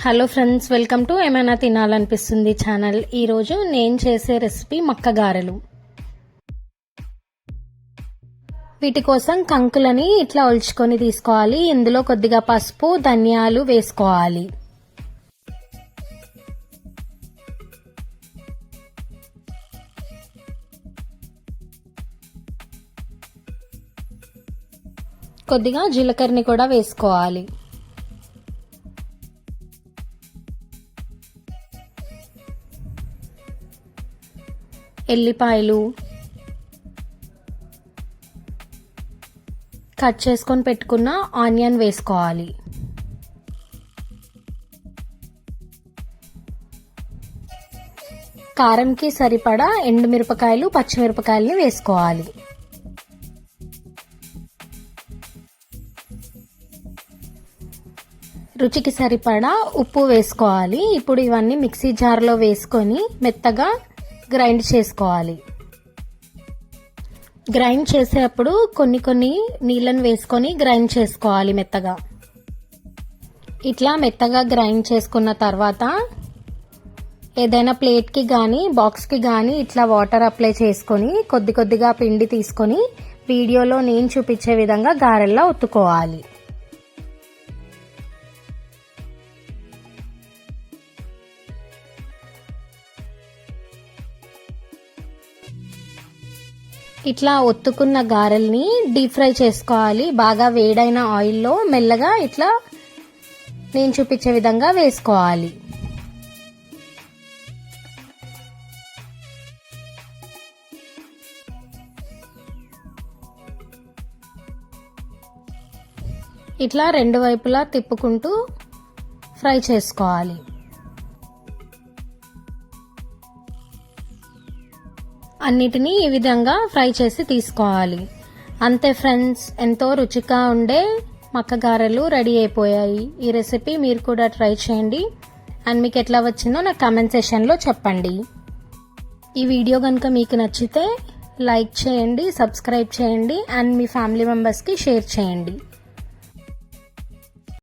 Hello friends, welcome to ఏమైనా తినాలనిపిస్తుంది channel. ఈరోజు నేను చేసే రెసిపీ మక్క గారెలు. వీటి కోసం కంకులని ఇట్లా ఒలుచుకొని తీసుకోవాలి. ఇందులో కొద్దిగా పసుపు, ధనియాలు వేసుకోవాలి. కొద్దిగా జీలకర్రని కూడా వేసుకోవాలి. ఎల్లిపాయలు, కట్ చేసుకొని పెట్టుకున్న ఆనియన్ వేసుకోవాలి. కారంకి సరిపడా ఎండుమిరపకాయలు, పచ్చిమిరపకాయలని వేసుకోవాలి. రుచికి సరిపడా ఉప్పు వేసుకోవాలి. ఇప్పుడు ఇవన్నీ మిక్సీ జార్లో వేసుకొని మెత్తగా గ్రైండ్ చేసుకోవాలి. గ్రైండ్ చేసేటప్పుడు కొన్ని నీళ్ళని వేసుకొని గ్రైండ్ చేసుకోవాలి మెత్తగా. ఇట్లా మెత్తగా గ్రైండ్ చేసుకున్న తర్వాత ఏదైనా ప్లేట్కి కానీ బాక్స్కి కానీ ఇట్లా వాటర్ అప్లై చేసుకొని కొద్దిగా పిండి తీసుకొని వీడియోలో నేను చూపించే విధంగా గారెల్లా ఒత్తుకోవాలి. ఇట్లా ఒత్తుకున్న గారెల్ని డీప్ ఫ్రై చేసుకోవాలి. బాగా వేడైన ఆయిల్లో మెల్లగా ఇట్లా నేను చూపించే విధంగా వేసుకోవాలి. ఇట్లా రెండు వైపులా తిప్పుకుంటూ ఫ్రై చేసుకోవాలి. అన్నిటినీ ఈ విధంగా ఫ్రై చేసి తీసుకోవాలి. అంతే ఫ్రెండ్స్, ఎంతో రుచిగా ఉండే మక్క గారెలు రెడీ అయిపోయాయి. ఈ రెసిపీ మీరు కూడా ట్రై చేయండి అండ్ మీకు ఎట్లా వచ్చిందో నాకు కామెంట్ సెషన్లో చెప్పండి. ఈ వీడియో కనుక మీకు నచ్చితే లైక్ చేయండి, సబ్స్క్రైబ్ చేయండి అండ్ మీ ఫ్యామిలీ మెంబర్స్కి షేర్ చేయండి.